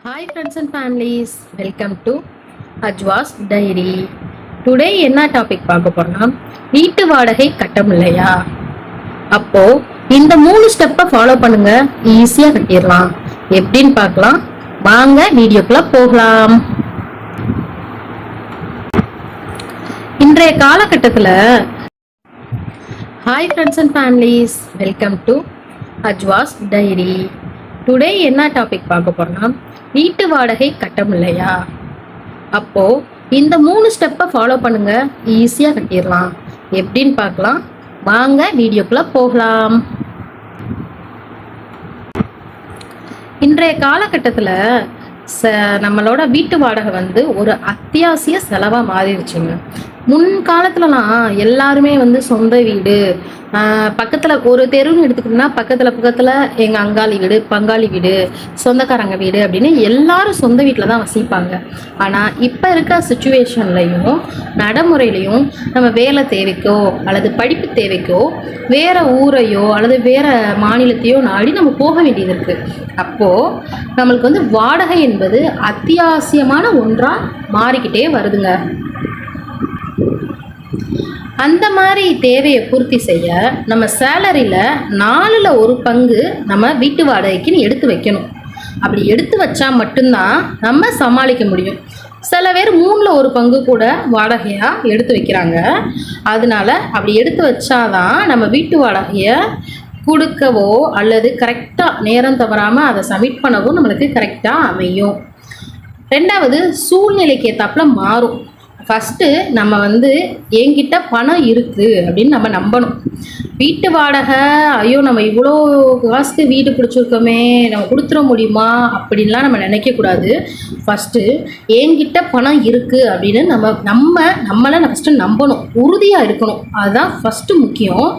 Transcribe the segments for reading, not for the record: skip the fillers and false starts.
Hi friends and families, welcome to Ajwa's Diary. Today என்ன topic பார்க்க போறோம்னா வீட்டு வாடகை கட்ட முடியலையா? அப்போ இந்த 3 ஸ்டெப்பை ஃபாலோ பண்ணுங்க, ஈஸியா கட்டிடலாம். எப்படின்னு பார்க்கலாம். வாங்க வீடியோக்குள்ள போகலாம். இன்றைய காலகட்டத்துல Hi friends and families, welcome to Ajwa's Diary. Today என்ன டாபிக் பார்க்க போறோம்னா வீட்டு வாடகை கட்ட முடியலையா? அப்போ இந்த 3 ஸ்டெப்பை ஃபாலோ பண்ணுங்க, ஈஸியா கட்டிடலாம். எப்படின்னு பார்க்கலாம். வாங்க வீடியோக்குள்ள போகலாம். இன்றைய காலகட்டத்துல நம்மளோட வீட்டு வாடகை வந்து ஒரு அத்தியாவசிய செலவா மாறிடுச்சுங்க. முன் காலத்துலலாம் எல்லாருமே வந்து சொந்த வீடு, பக்கத்துல ஒரு தெருன்னு எடுத்துக்கிட்டோம்னா பக்கத்துல எங்க அங்காளி வீடு, பங்காளி வீடு, சொந்தக்காரங்க வீடு அப்படின்னு எல்லாரும் சொந்த வீட்டில் தான் வசிப்பாங்க. ஆனா இப்ப இருக்க சுச்சுவேஷன்லையும் நடைமுறையிலையும் நம்ம வேலை தேவைக்கோ அல்லது படிப்பு தேவைக்கோ வேற ஊரையோ அல்லது வேற மாநிலத்தையோ நாடி நம்ம போக வேண்டியது இருக்கு. அப்போ நம்மளுக்கு வந்து வாடகை என்பது அத்தியாவசியமான ஒன்றா மாறிக்கிட்டே வருதுங்க. அந்த மாதிரி தேவையை பூர்த்தி செய்ய நம்ம சேலரியில் 4ல் 1 பங்கு நம்ம வீட்டு வாடகைக்குன்னு எடுத்து வைக்கணும். அப்படி எடுத்து வச்சா மட்டும்தான் நம்ம சமாளிக்க முடியும். சில பேர் 3ல் 1 பங்கு கூட வாடகையாக எடுத்து வைக்கிறாங்க. அதனால அப்படி எடுத்து வச்சாதான் நம்ம வீட்டு வாடகையை கொடுக்கவோ அல்லது கரெக்டாக நேரம் தவறாமல் அதை சப்மிட் பண்ணவோ நம்மளுக்கு கரெக்டாக அமையும். 2வது சூழ்நிலைக்கு ஏற்றாப்புல மாறும். ஃபஸ்ட்டு நம்ம வந்து என்கிட்ட பணம் இருக்குது அப்படின்னு நம்ம நம்பணும். வீட்டு வாடகை ஐயோ நம்ம இவ்வளோ காசுக்கு வீடு பிடிச்சிருக்கோமே நம்ம கொடுத்துட முடியுமா அப்படின்லாம் நம்ம நினைக்கக்கூடாது. ஃபஸ்ட்டு என்கிட்ட பணம் இருக்குது அப்படின்னு நம்மளை ஃபஸ்ட்டு நம்பணும், உறுதியாக இருக்கணும். அதுதான் ஃபஸ்ட்டு முக்கியம்.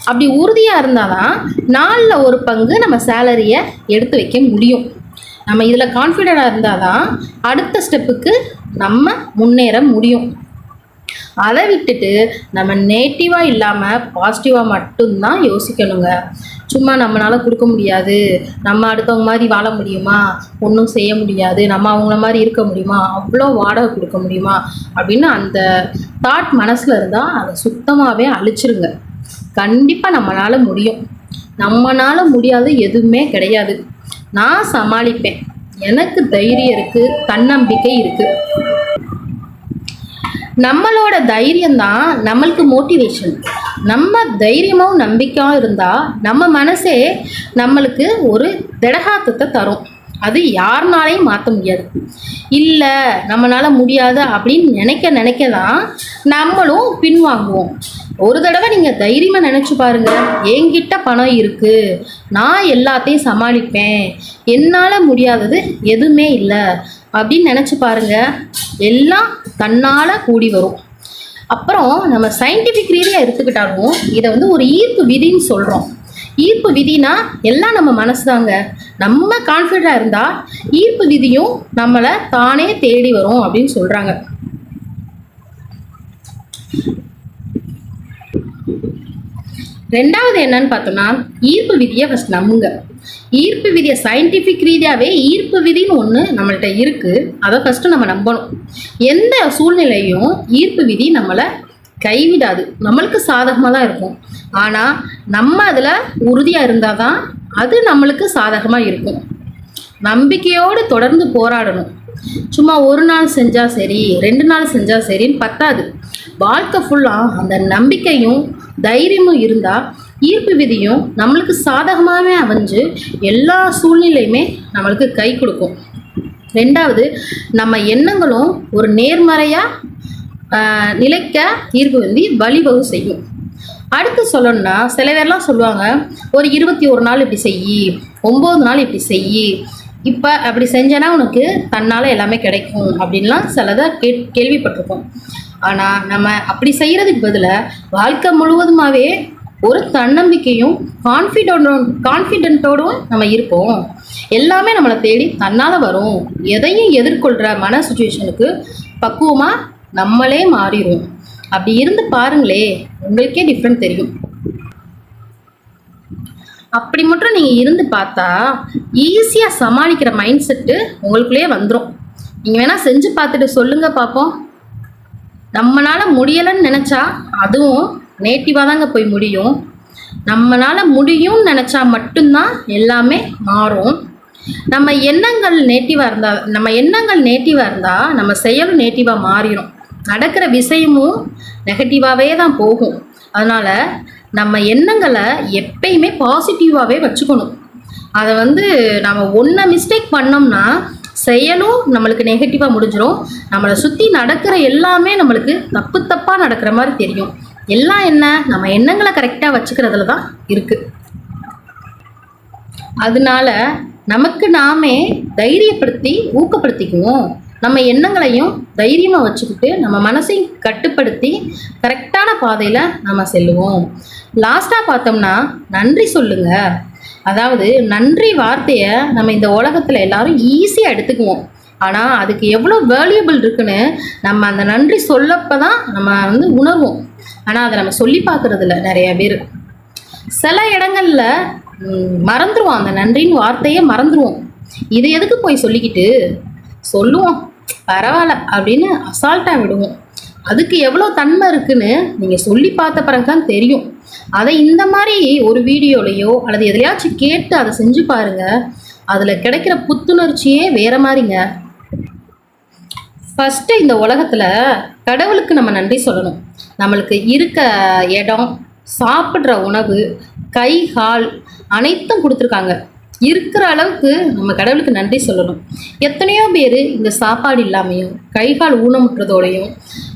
அப்படி உறுதியாக இருந்தால் தான் 4ல் 1 பங்கு நம்ம சேலரியை எடுத்து வைக்க முடியும். நம்ம இதில் கான்ஃபிடென்ட்டாக இருந்தால் தான் அடுத்த ஸ்டெப்புக்கு நம்ம முன்னேற முடியும். அதை விட்டுட்டு நம்ம நெகட்டிவாக இல்லாமல் பாசிட்டிவாக மட்டும்தான் யோசிக்கணுங்க. சும்மா நம்மளால் கொடுக்க முடியாது, நம்ம அடுத்தவங்க மாதிரி வாழ முடியுமா, ஒன்றும் செய்ய முடியாது, நம்ம அவங்கள மாதிரி இருக்க முடியுமா, அவ்வளோ வாடகை கொடுக்க முடியுமா அப்படின்னு அந்த தாட் மனசில் இருந்தால் அதை சுத்தமாகவே அழிச்சிருங்க. கண்டிப்பாக நம்மளால் முடியும். நம்மளால் முடியாது எதுவுமே கிடையாது. நான் சமாளிப்பேன், எனக்கு தைரியம் இருக்குது, தன்னம்பிக்கை இருக்குது. நம்மளோட தைரியம்தான் நம்மளுக்கு மோட்டிவேஷன். நம்ம தைரியமாகவும் நம்பிக்கையாக இருந்தால் நம்ம மனசே நம்மளுக்கு ஒரு திடகாத்தத்தை தரும். அது யாருனாலையும் மாற்ற முடியாது. இல்லை நம்மளால் முடியாது அப்படின்னு நினைக்க தான் நம்மளும் பின்வாங்குவோம். ஒரு தடவை நீங்கள் தைரியமாக நினச்சி பாருங்கள், என்கிட்ட பணம் இருக்குது, நான் எல்லாத்தையும் சமாளிப்பேன், என்னால் முடியாதது எதுவுமே இல்லை அப்படின்னு நினச்சி பாருங்கள். எல்லாம் தன்னால் கூடி வரும். அப்புறம் நம்ம சயின்டிஃபிக் ரீதியாக எடுத்துக்கிட்டாலும் இதை வந்து ஒரு ஈர்ப்பு விதின்னு சொல்கிறோம். ஈர்ப்பு விதினா எல்லாம் நம்ம மனசு தாங்க. நம்ம கான்ஃபிடென்ட்டாக இருந்தால் ஈர்ப்பு விதியும் நம்மளை தானே தேடி வரும் அப்படின்னு சொல்கிறாங்க. ரெண்டாவது என்னன்னு பார்த்தோம்னா ஈர்ப்பு விதியை ஃபஸ்ட் நம்புங்க. ஈர்ப்பு விதியை சயின்டிஃபிக் ரீதியாகவே ஈர்ப்பு விதின்னு ஒன்று நம்மள்கிட்ட இருக்குது. அதை ஃபஸ்ட்டு நம்ம நம்பணும். எந்த சூழ்நிலையும் ஈர்ப்பு விதி நம்மளை கைவிடாது, நம்மளுக்கு சாதகமாக தான் இருக்கும். ஆனால் நம்ம அதில் உறுதியாக இருந்தால் தான் அது நம்மளுக்கு சாதகமாக இருக்கும். நம்பிக்கையோடு தொடர்ந்து போராடணும். சும்மா ஒரு நாள் செஞ்சால் சரி, 2 நாள் செஞ்சால் சரின்னு பத்தாது. வாழ்க்கை ஃபுல்லாக அந்த நம்பிக்கையும் தைரியமும் இருந்தால் ஈர்ப்பு விதியும் நம்மளுக்கு சாதகமாகவே அமைஞ்சு எல்லா சூழ்நிலையுமே நம்மளுக்கு கை கொடுக்கும். 2வது நம்ம எண்ணங்களும் ஒரு நேர்மறையாக நிலைக்க ஈர்ப்பு விதி வழிவகை செய்யும். அடுத்து சொல்லணும்னா சில பேர்லாம் சொல்லுவாங்க, ஒரு 21 நாள் இப்படி செய், 9 நாள் இப்படி செய், இப்போ அப்படி செஞ்சேன்னா உனக்கு தன்னால் எல்லாமே கிடைக்கும் அப்படின்லாம் சிலதை கேள்விப்பட்டிருக்கோம். ஆனால் நம்ம அப்படி செய்கிறதுக்கு பதிலாக வாழ்க்கை முழுவதுமாகவே ஒரு தன்னம்பிக்கையும் கான்ஃபிடென்ட்டோடும் நம்ம இருப்போம். எல்லாமே நம்மளை தேடி தன்னால் வரும். எதையும் எதிர்கொள்கிற மன சுச்சுவேஷனுக்கு பக்குவமாக நம்மளே மாறிடும். அப்படி இருந்து பாருங்களே, உங்களுக்கே டிஃப்ரெண்ட் தெரியும். அப்படி மட்டும் நீங்கள் இருந்து பார்த்தா ஈஸியாக சமாளிக்கிற மைண்ட் செட்டு உங்களுக்குள்ளேயே வந்துடும். நீங்கள் வேணால் செஞ்சு பார்த்துட்டு சொல்லுங்கள் பார்ப்போம். நம்மளால் முடியலைன்னு நினச்சா அதுவும் நேட்டிவாக தாங்க போய் முடியும். நம்மளால் முடியும்னு நினச்சா மட்டும்தான் எல்லாமே மாறும். நம்ம எண்ணங்கள் நேட்டிவாக இருந்தால் நம்ம செயலும் நேட்டிவாக மாறிடும். நடக்கிற விஷயமும் நெகட்டிவாகவே தான் போகும். அதனால் நம்ம எண்ணங்களை எப்பயுமே பாசிட்டிவாகவே வச்சுக்கணும். அதை நம்ம ஒன்றை மிஸ்டேக் பண்ணோம்னா செயலும் நம்மளுக்கு நெகட்டிவாக முடிஞ்சிடும். நம்மளை சுற்றி நடக்கிற எல்லாமே நம்மளுக்கு தப்பாக நடக்கிற மாதிரி தெரியும். எல்லாம் என்ன, நம்ம எண்ணங்களை கரெக்டாக வச்சுக்கிறதுல தான் இருக்குது. அதனால நமக்கு நாமே தைரியப்படுத்தி ஊக்கப்படுத்திக்குவோம். நம்ம எண்ணங்களையும் தைரியமாக வச்சுக்கிட்டு நம்ம மனசையும் கட்டுப்படுத்தி கரெக்டான பாதையில் நம்ம செல்லுவோம். லாஸ்ட்டாக பார்த்தோம்னா நன்றி சொல்லுங்க. அதாவது நன்றி வார்த்தையை நம்ம இந்த உலகத்தில் எல்லாரும் ஈஸியாக எடுத்துக்குவோம். ஆனால் அதுக்கு எவ்வளோ வேல்யூபிள் இருக்குன்னு நம்ம அந்த நன்றி சொல்லப்போ தான் நம்ம உணர்வோம். ஆனால் அதை நம்ம சொல்லி பார்க்குறதில்ல நிறைய பேர். சில இடங்களில் மறந்துடுவோம், அந்த நன்றின்னு வார்த்தையே மறந்துடுவோம். இது எதுக்கு போய் சொல்லிக்கிட்டு சொல்லுவோம் பரவாயில்ல அப்படின்னு அசால்ட்டாக விடுவோம். அதுக்கு எவ்வளோ தன்மை இருக்குன்னு நீங்கள் சொல்லி பார்த்த பிறகு தான் தெரியும். அதை இந்த மாதிரி ஒரு வீடியோலையோ அல்லது எதையாச்சும் கேட்டு அதை செஞ்சு பாருங்கள். அதில் கிடைக்கிற புத்துணர்ச்சியே வேறு மாதிரிங்க. ஃபஸ்ட்டு இந்த உலகத்தில் கடவுளுக்கு நம்ம நன்றி சொல்லணும். நம்மளுக்கு இருக்க இடம், சாப்பிட்ற உணவு, கை கால் அனைத்தும் கொடுத்துருக்காங்க. இருக்கிற அளவுக்கு நம்ம கடவுளுக்கு நன்றி சொல்லணும். எத்தனையோ பேர் இந்த சாப்பாடு இல்லாமையும் கை கால் ஊனமுற்றதோடையும்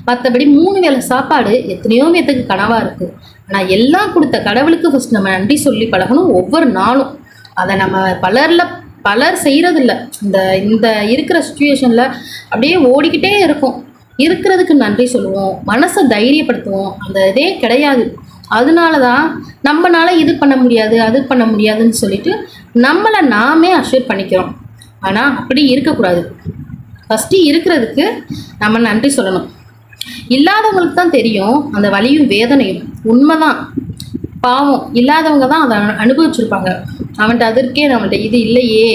மற்றபடி 3 வேளை சாப்பாடு எத்தனையோ பேர்த்துக்கு கனவாக இருக்குது. ஆனால் எல்லாம் கொடுத்த கடவுளுக்கு ஃபஸ்ட் நம்ம நன்றி சொல்லி பழகணும் ஒவ்வொரு நாளும். அதை நம்ம பலர் செய்கிறதில்ல. இந்த இருக்கிற சுச்சுவேஷனில் அப்படியே ஓடிக்கிட்டே இருக்கும். இருக்கிறதுக்கு நன்றி சொல்லுவோம், மனசை தைரியப்படுத்துவோம். அந்த இதே கிடையாது. அதனால தான் நம்மளால் இது பண்ண முடியாது அது பண்ண முடியாதுன்னு சொல்லிட்டு நம்மளை நாமே அஷ்யூர் பண்ணிக்கிறோம். ஆனால் அப்படி இருக்கக்கூடாது. ஃபஸ்ட்டு இருக்கிறதுக்கு நம்ம நன்றி சொல்லணும். இல்லாதவங்களுக்கு தான் தெரியும் அந்த வலியும் வேதனையும். உண்மைதான், பாவம் இல்லாதவங்க தான் அதை அனுபவிச்சிருப்பாங்க. அவன்கிட்ட அதற்கே நம்மள்ட்ட இது இல்லையே,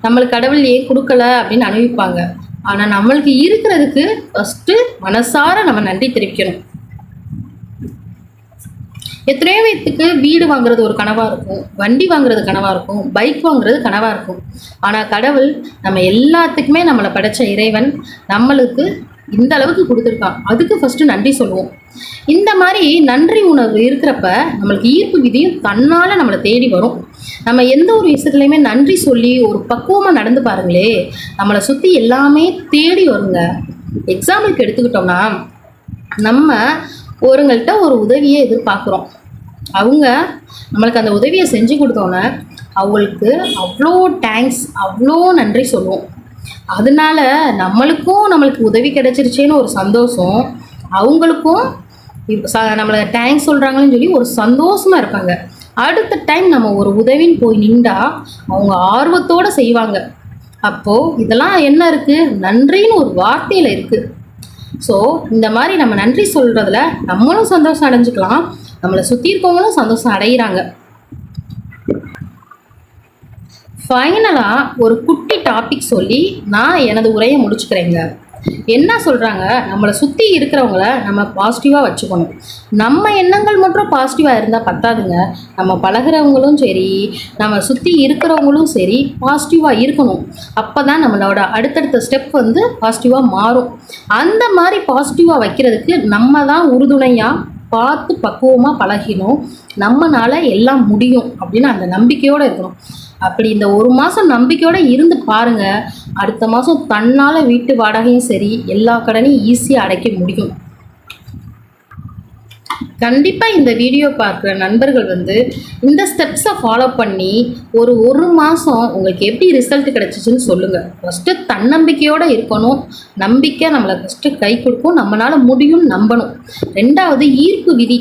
நம்மளுக்கு கடவுள் ஏன் கொடுக்கல அப்படின்னு அனுபவிப்பாங்க. ஆனால் நம்மளுக்கு இருக்கிறதுக்கு ஃபஸ்ட்டு மனசார நம்ம நன்றி தெரிவிக்கணும். எத்தனையோ பேத்துக்கு வீடு வாங்குறது ஒரு கனவாக இருக்கும், வண்டி வாங்குறது கனவாக இருக்கும், பைக் வாங்குறது கனவாக இருக்கும். ஆனால் கடவுள் நம்ம எல்லாத்துக்குமே நம்மளை படைத்த இறைவன் நம்மளுக்கு இந்த அளவுக்கு கொடுத்துருக்கான். அதுக்கு ஃபஸ்ட்டு நன்றி சொல்லுவோம். இந்த மாதிரி நன்றி உணர்வு இருக்கிறப்ப நம்மளுக்கு ஈர்ப்பு விதியும் தன்னால் நம்மளை தேடி வரும். நம்ம எந்த ஒரு விஷயத்துலையுமே நன்றி சொல்லி ஒரு பக்குவமாக நடந்து பாருங்களே, நம்மளை சுற்றி எல்லாமே தேடி வருங்க. எக்ஸாம்பிளுக்கு எடுத்துக்கிட்டோம்னா, நம்ம ஒருங்கள்கிட்ட ஒரு உதவியை எதிர்பார்க்குறோம். அவங்க நம்மளுக்கு அந்த உதவியை செஞ்சு கொடுத்தோன்னே அவங்களுக்கு அவ்வளோ தேங்க்ஸ், அவ்வளோ நன்றி சொல்லுவோம். அதனால நம்மளுக்கு உதவி கிடைச்சிருச்சேன்னு ஒரு சந்தோஷம், அவங்களுக்கும் நம்மளை தேங்க்ஸ் சொல்கிறாங்கன்னு சொல்லி ஒரு சந்தோஷமாக இருப்பாங்க. அடுத்த டைம் நம்ம ஒரு உதவின்னு போய் நின்றா அவங்க ஆர்வத்தோடு செய்வாங்க. அப்போது இதெல்லாம் என்ன இருக்குது, நன்றின்னு ஒரு வார்த்தையில் இருக்குது. ஸோ இந்த மாதிரி நம்ம நன்றி சொல்கிறதுல நம்மளும் சந்தோஷம் அடைஞ்சிக்கலாம், நம்மளை சுற்றி இருக்கவங்களும் சந்தோஷம் அடைகிறாங்க. ஃபைனலாக ஒரு குட்டி டாபிக் சொல்லி நான் எனது உரையை முடிச்சுக்கிறேங்க. என்ன சொல்கிறாங்க, நம்மளை சுற்றி இருக்கிறவங்கள நம்ம பாசிட்டிவாக வச்சுக்கணும். நம்ம எண்ணங்கள் மட்டும் பாசிட்டிவாக இருந்தால் பத்தாதுங்க, நம்ம பழகிறவங்களும் சரி நம்ம சுற்றி இருக்கிறவங்களும் சரி பாசிட்டிவாக இருக்கணும். அப்போ தான் நம்மளோட அடுத்தடுத்த ஸ்டெப் பாசிட்டிவாக மாறும். அந்த மாதிரி பாசிட்டிவாக வைக்கிறதுக்கு நம்ம தான் உறுதுணையாக பார்த்து பக்குவமாக பழகினோம். நம்மளால் எல்லாம் முடியும் அப்படின்னு அந்த நம்பிக்கையோடு இருக்கணும். அப்படி இந்த 1 மாதம் நம்பிக்கையோடு இருந்து பாருங்கள், அடுத்த மாதம் தன்னால் வீட்டு வாடகையும் சரி எல்லா கடனையும் ஈஸியாக அடைக்க முடியும். கண்டிப்பாக இந்த வீடியோ பார்க்குற நண்பர்கள் இந்த ஸ்டெப்ஸை ஃபாலோ பண்ணி ஒரு மாதம் உங்களுக்கு எப்படி ரிசல்ட் கிடச்சிச்சின்னு சொல்லுங்கள். ஃபஸ்ட்டு தன்னம்பிக்கையோடு இருக்கணும். நம்பிக்கை நம்மளை ஃபஸ்ட்டு கை கொடுக்கும், நம்மளால் முடியும்னு நம்பணும். 2வது ஈர்ப்பு விதி,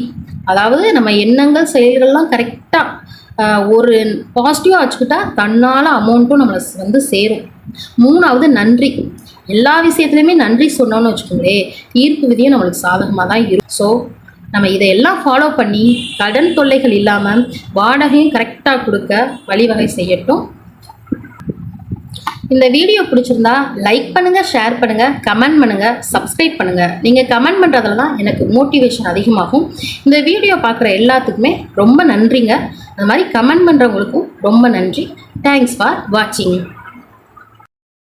அதாவது நம்ம எண்ணங்கள் செயல்கள்லாம் கரெக்டாக ஒரு பாசிட்டிவாக வச்சுக்கிட்டா தன்னால் அமௌண்ட்டும் நம்மளை சேரும். 3வது நன்றி, எல்லா விஷயத்துலையுமே நன்றி சொன்னோன்னு வச்சுக்கோங்களேன், ஈர்ப்பு விதியும் நம்மளுக்கு சாதகமாக தான் இருக்கும். ஸோ நம்ம இதையெல்லாம் ஃபாலோ பண்ணி கடன் தொல்லைகள் இல்லாமல் வாடகையும் கரெக்டாக கொடுக்க வழிவகை செய்யட்டும். இந்த வீடியோ பிடிச்சிருந்தா லைக் பண்ணுங்கள், ஷேர் பண்ணுங்கள், கமெண்ட் பண்ணுங்கள், சப்ஸ்கிரைப் பண்ணுங்கள். நீங்கள் கமெண்ட் பண்ணுறதுல தான் எனக்கு மோட்டிவேஷன் அதிகமாகும். இந்த வீடியோ பார்க்குற எல்லாத்துக்குமே ரொம்ப நன்றிங்க. அந்த மாதிரி கமெண்ட் பண்ணுறவங்களுக்கும் ரொம்ப நன்றி. தேங்க்ஸ் ஃபார் வாட்சிங்.